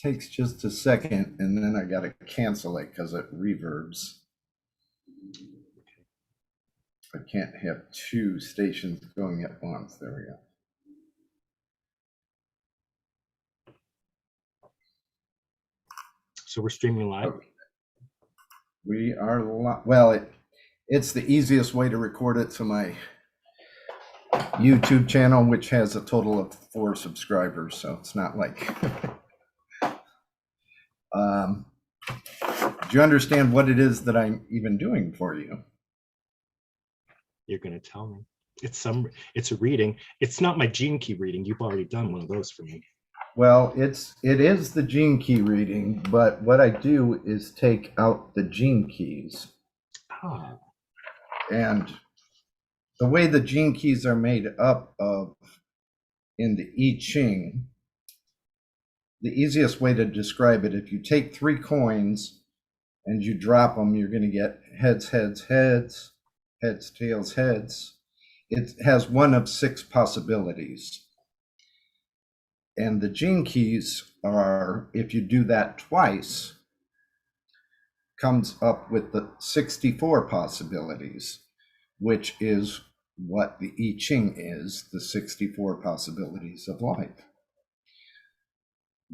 Takes just a second, and then I gotta cancel it because it reverbs. I can't have two stations going at once. There we go. So we're streaming live. Okay. We are well. It's the easiest way to record it to my YouTube channel, which has a total of 4 subscribers. So it's not like. Do you understand what it is that I'm even doing for you? You're going to tell me. It's a reading. It's not my gene key reading. You've already done one of those for me. Well, it is the gene key reading, but what I do is take out the gene keys. Ah. And the way the gene keys are made up of in the I Ching, the easiest way to describe it, if you take 3 coins and you drop them, you're going to get heads, heads, heads, heads, tails, heads. It has one of 6 possibilities. And the gene keys are, if you do that twice, comes up with the 64 possibilities, which is what the I Ching is, the 64 possibilities of life.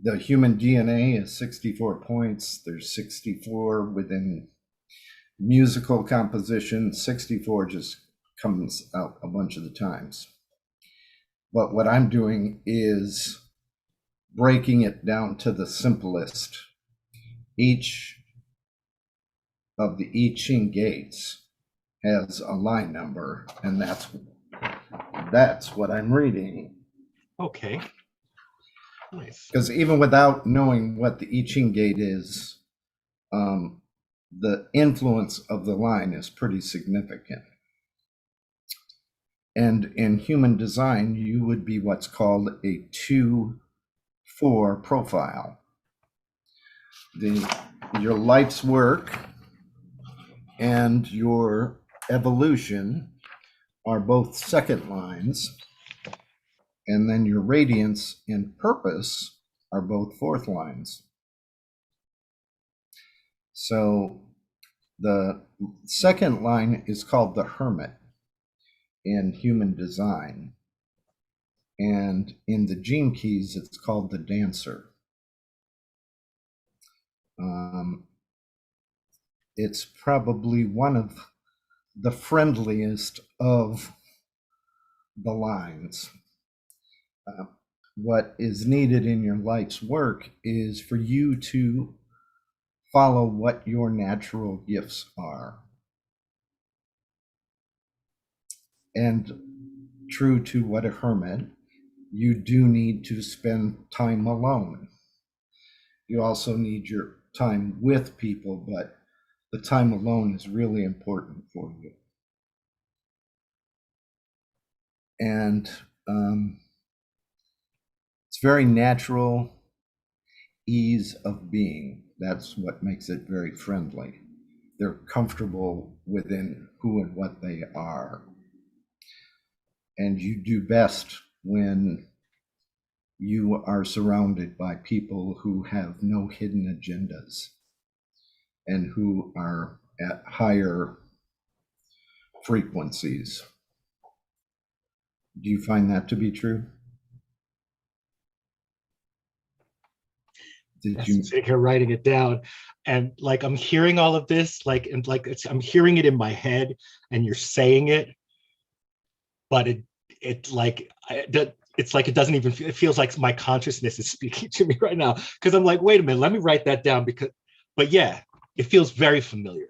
The human DNA is 64 points. There's 64 within musical composition. 64 just comes out a bunch of the times. But what I'm doing is breaking it down to the simplest. Each of the I Ching gates has a line number, and that's what I'm reading. Okay. Nice. Because even without knowing what the I Ching gate is, the influence of the line is pretty significant. And in human design, you would be what's called a 2-4 profile. Your life's work and your evolution are both second lines, and then your radiance and purpose are both fourth lines. So the second line is called the hermit in human design, and in the gene keys it's called the dancer. It's probably one of the friendliest of the lines. What is needed in your life's work is for you to follow what your natural gifts are. And true to what a hermit, you do need to spend time alone. You also need your time with people, but the time alone is really important for you. And it's very natural ease of being. That's what makes it very friendly. They're comfortable within who and what they are. And you do best when you are surrounded by people who have no hidden agendas and who are at higher frequencies. Do you find that to be true? Did you sitting here writing it down, and like I'm hearing all of this, I'm hearing it in my head, and you're saying it, but it's like it doesn't even feel, it feels like my consciousness is speaking to me right now, because I'm like, wait a minute, let me write that down, but yeah, it feels very familiar.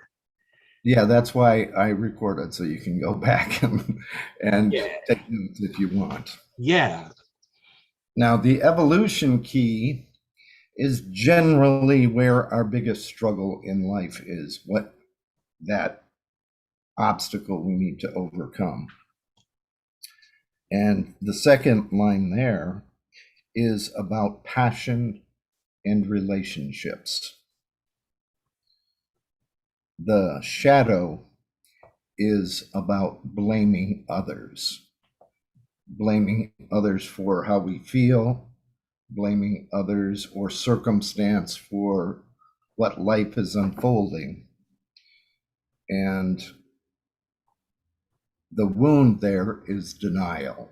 Yeah, that's why I record it, so you can go back and take notes if you want. Yeah. Now, the evolution key is generally where our biggest struggle in life is, what that obstacle we need to overcome. And the second line there is about passion and relationships. The shadow is about blaming others for how we feel, blaming others or circumstance for what life is unfolding. And the wound there is denial.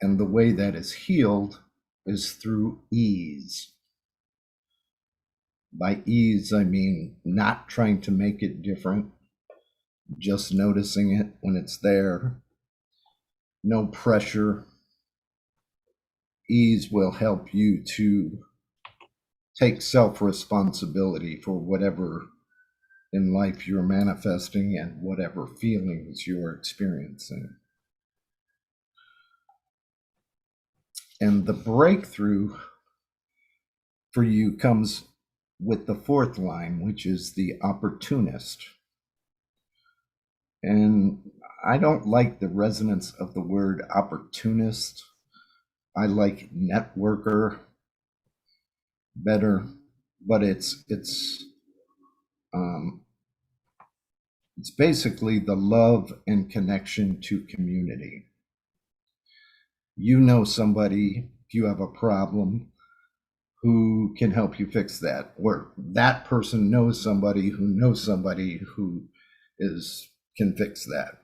And the way that is healed is through ease. By ease, I mean not trying to make it different, just noticing it when it's there. No pressure. Ease will help you to take self-responsibility for whatever in life you're manifesting and whatever feelings you're experiencing. And the breakthrough for you comes with the fourth line, which is the opportunist. And I don't like the resonance of the word opportunist. I like networker better, but it's basically the love and connection to community. You know somebody, if you have a problem, who can help you fix that, or that person knows somebody who can fix that.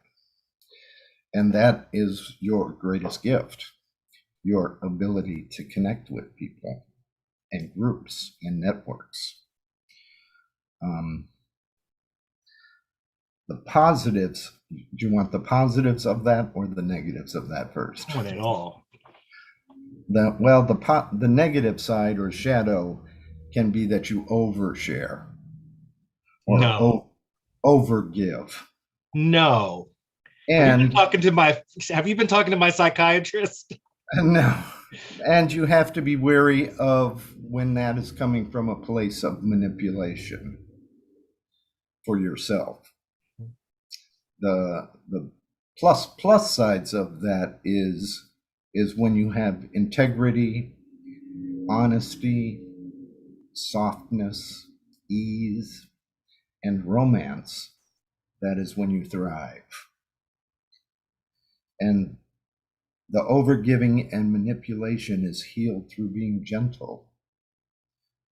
And that is your greatest gift, your ability to connect with people and groups and networks. The positives, do you want the positives of that or the negatives of that first? I want it all. The negative side or shadow can be that you overshare or overgive. No. And have you been talking to my psychiatrist? No. And you have to be wary of when that is coming from a place of manipulation for yourself. The plus sides of that is when you have integrity, honesty, softness, ease, and romance. That is when you thrive. And the overgiving and manipulation is healed through being gentle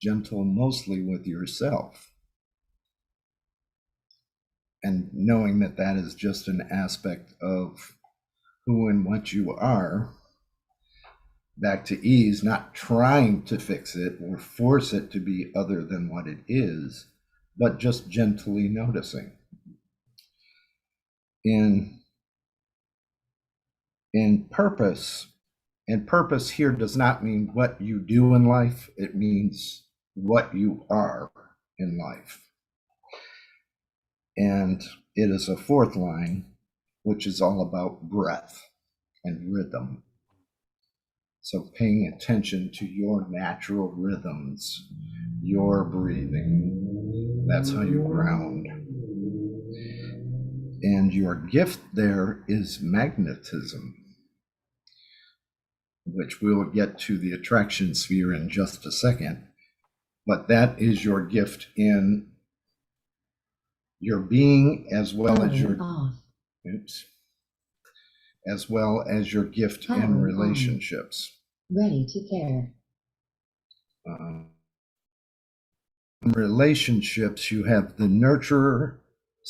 mostly with yourself, and knowing that that is just an aspect of who and what you are. Back to ease, not trying to fix it or force it to be other than what it is, but just gently noticing. In purpose, and purpose here does not mean what you do in life, it means what you are in life. And it is a fourth line, which is all about breath and rhythm. So paying attention to your natural rhythms, your breathing, that's how you ground. And your gift there is magnetism, which we'll get to the attraction sphere in just a second. But that is your gift in your being as well as your as well as your gift in relationships. Ready to care. In relationships, you have the nurturer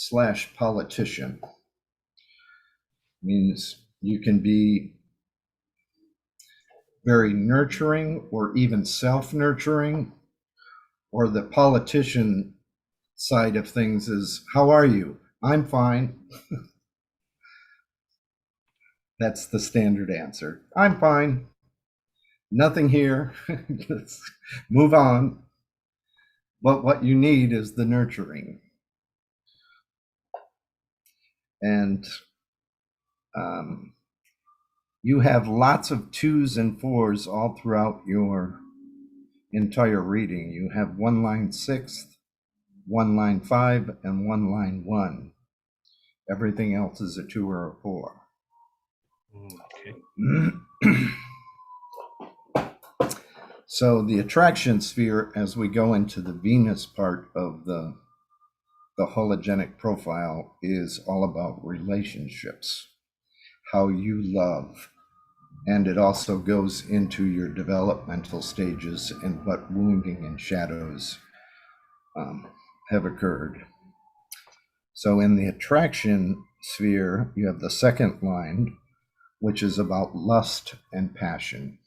/ politician. Means you can be very nurturing or even self-nurturing, or the politician side of things is, how are you? I'm fine. That's the standard answer. I'm fine. Nothing here. Let's move on. But what you need is the nurturing. And you have lots of 2s and 4s all throughout your entire reading. You have 1 line 6th, 1 line 5, and 1 line 1. Everything else is a 2 or a 4. Okay. So the attraction sphere, as we go into the Venus part of the hologenic profile, is all about relationships, how you love, And it also goes into your developmental stages and what wounding and shadows have occurred. So in the attraction sphere, you have the second line, which is about lust and passion.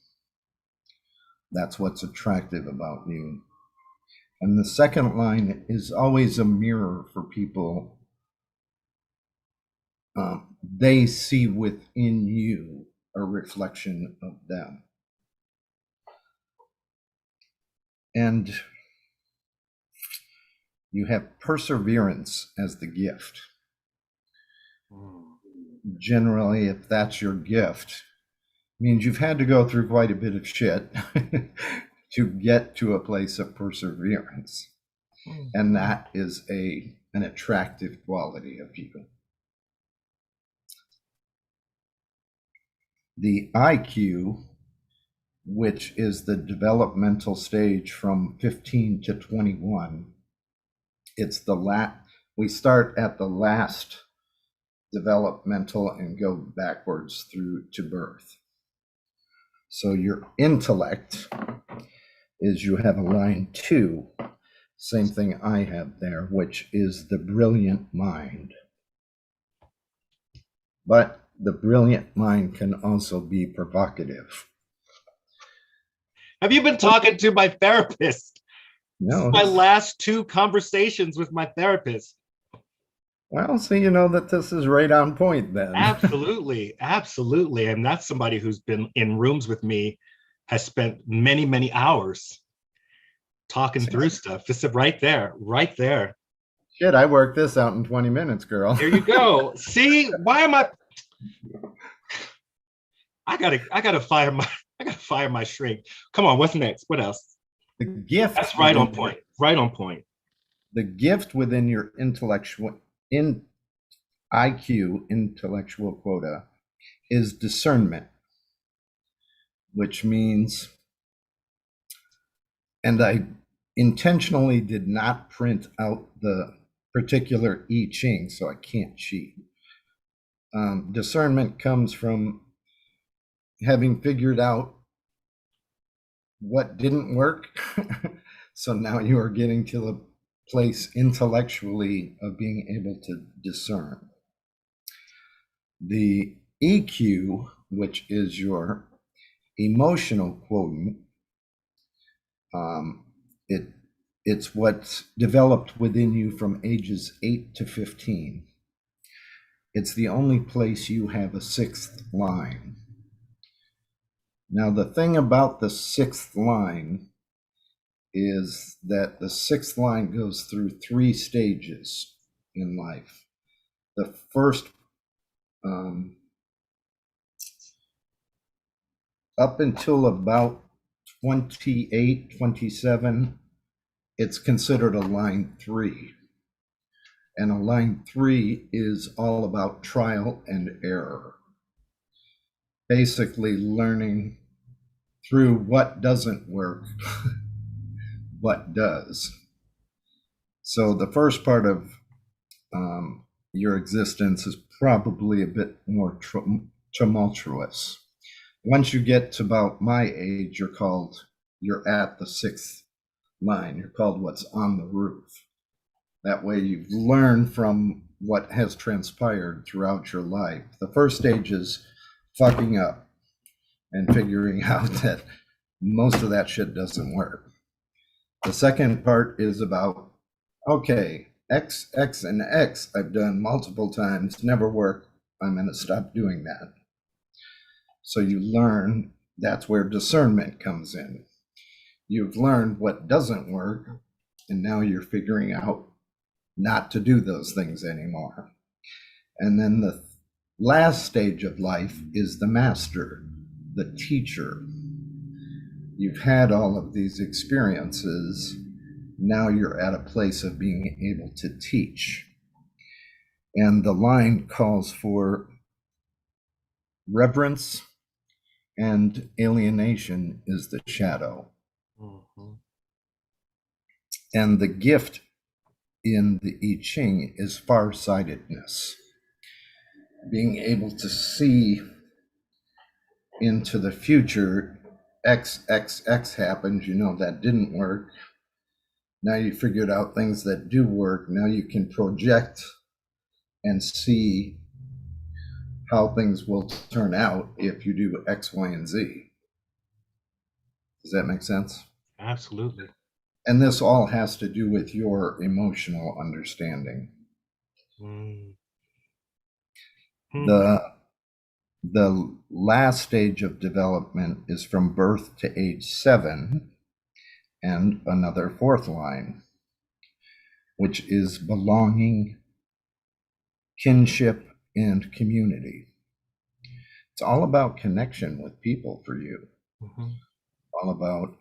That's what's attractive about you. And the second line is always a mirror for people. They see within you a reflection of them. And you have perseverance as the gift. Generally, if that's your gift, means you've had to go through quite a bit of shit to get to a place of perseverance. And that is an attractive quality of you. The IQ, which is the developmental stage from 15 to 21, it's we start at the last developmental and go backwards through to birth. So your intellect is, you have a line 2, same thing I have there, which is the brilliant mind. But the brilliant mind can also be provocative. Have you been talking to my therapist? No. This is my last 2 conversations with my therapist. Well, so you know that this is right on point then. Absolutely. Absolutely. And that's somebody who's been in rooms with me, has spent many, many hours talking through stuff. Just right there, right there. Shit, I worked this out in 20 minutes, girl. There you go. See, why am I gotta fire my shrink. Come on, what's next? What else? The gift. That's right on point. Right on point. The gift within your IQ, intellectual quota, is discernment, which means, and I intentionally did not print out the particular I Ching, so I can't cheat. Discernment comes from having figured out what didn't work. So now you are getting to the place intellectually of being able to discern. The EQ, which is your emotional quotient, it's what's developed within you from ages 8 to 15. It's the only place you have a 6th line. Now, the thing about the 6th line is that the 6th line goes through 3 stages in life. The first, up until about 28, 27, it's considered a line 3. And a line 3 is all about trial and error. Basically learning through what doesn't work, what does. So the first part of your existence is probably a bit more tumultuous. Once you get to about my age, you're at the 6th line. You're called what's on the roof. That way you've learned from what has transpired throughout your life. The first stage is fucking up and figuring out that most of that shit doesn't work. The second part is about, okay, X, X, and X I've done multiple times, never work. I'm going to stop doing that. So you learn, that's where discernment comes in. You've learned what doesn't work, and now you're figuring out not to do those things anymore. And then the last stage of life is the master, the teacher. You've had all of these experiences. Now you're at a place of being able to teach. And the line calls for reverence, and alienation is the shadow. Mm-hmm. And the gift in the I Ching is farsightedness. Being able to see into the future, XXX happens, you know, that didn't work. Now you figured out things that do work. Now you can project and see how things will turn out if you do X, Y, and Z. Does that make sense? Absolutely. And this all has to do with your emotional understanding. Mm. The the last stage of development is from birth to age 7, and another fourth line, which is belonging, kinship, and community. It's all about connection with people for you, Mm-hmm. all about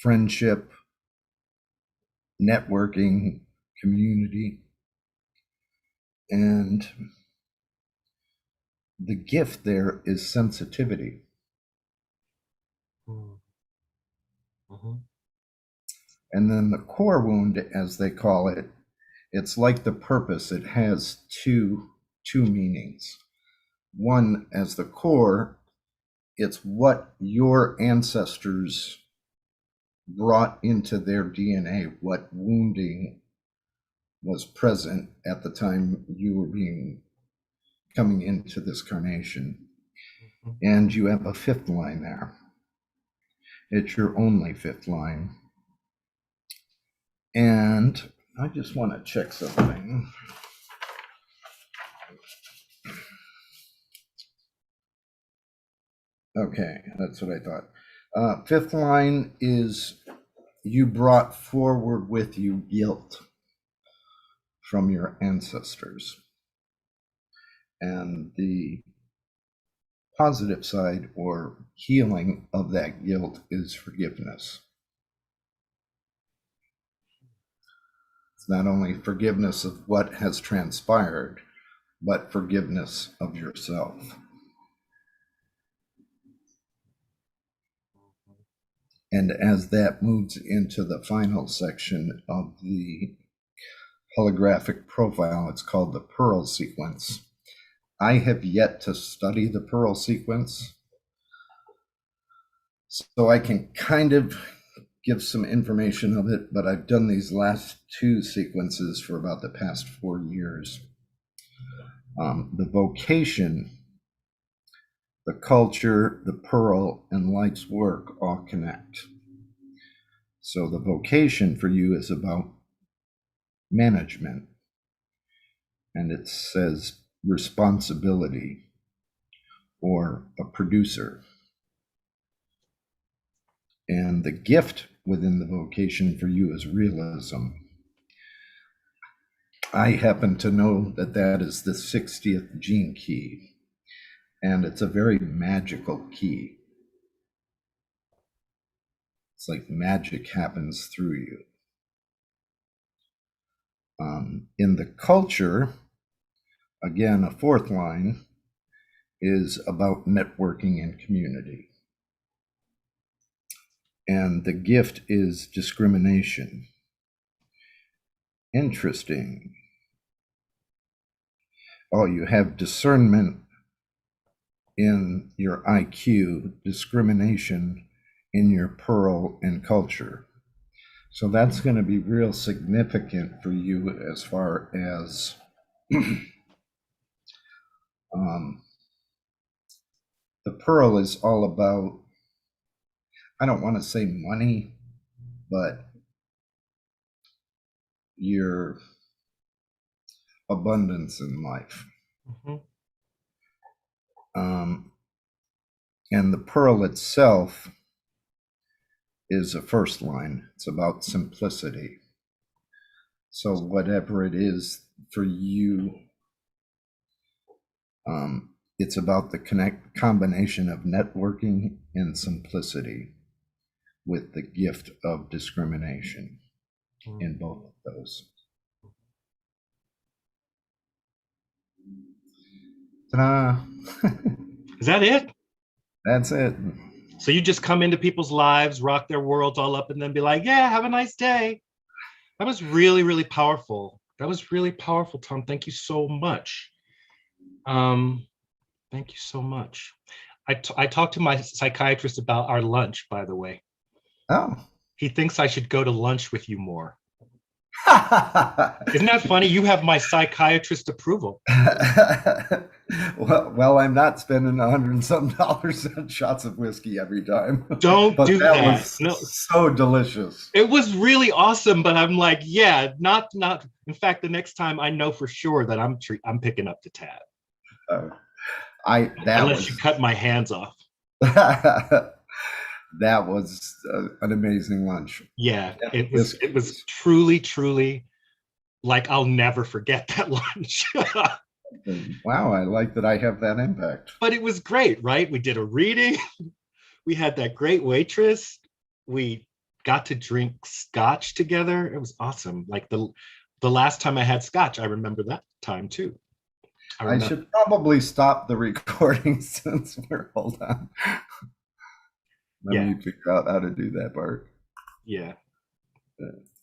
friendship, networking, community. And the gift there is sensitivity. Mm-hmm. And then the core wound, as they call it, it's like the purpose. It has two meanings. One, as the core, it's what your ancestors brought into their DNA, what wounding was present at the time you were coming into this carnation. And you have a fifth line there. It's your only fifth line. And I just want to check something. Okay, that's what I thought. Fifth line is you brought forward with you guilt from your ancestors. And the positive side or healing of that guilt is forgiveness. It's not only forgiveness of what has transpired, but forgiveness of yourself. And as that moves into the final section of the holographic profile, it's called the Pearl sequence. I have yet to study the Pearl sequence, so I can kind of give some information of it, but I've done these last two sequences for about the past 4 years. The vocation, the culture, the pearl, and life's work all connect. So the vocation for you is about management, and it says responsibility or a producer. And the gift within the vocation for you is realism. I happen to know that that is the 60th gene key, and it's a very magical key. It's like magic happens through you. In the culture, again, a fourth line is about networking and community. And the gift is discrimination. Interesting. Oh, you have discernment in your IQ, discrimination in your pearl and culture. So that's going to be real significant for you as far as the pearl is all about, I don't want to say money, but your abundance in life. Mm-hmm. And the pearl itself is a first line. It's about simplicity. So whatever it is for you, it's about the combination of networking and simplicity with the gift of discrimination in both of those. Ta-da! Is that it? That's it. So you just come into people's lives, rock their worlds all up, and then be like, yeah, have a nice day. That was really, really powerful. That was really powerful, Tom. Thank you so much. Thank you so much. I talked to my psychiatrist about our lunch, by the way. Oh. He thinks I should go to lunch with you more. Isn't that funny? You have my psychiatrist approval. Well, I'm not spending $100 and some on shots of whiskey every time, Don't but do that that. was No, so delicious. it was really awesome, but I'm like, yeah, not. In fact, the next time I know for sure that I'm picking up the tab, Uh, I that unless you was cut my hands off. that was an amazing lunch. Yeah, Yeah, it was whiskeys. truly like I'll never forget that lunch. Wow, I like that I have that impact. But it was great, right? We did a reading. We had that great waitress. We got to drink scotch together. It was awesome. Like the last time I had scotch, I remember that time too. I I remember. should probably stop the recording since we're hold on. Let Yeah, me figure out how to do that part. yeah.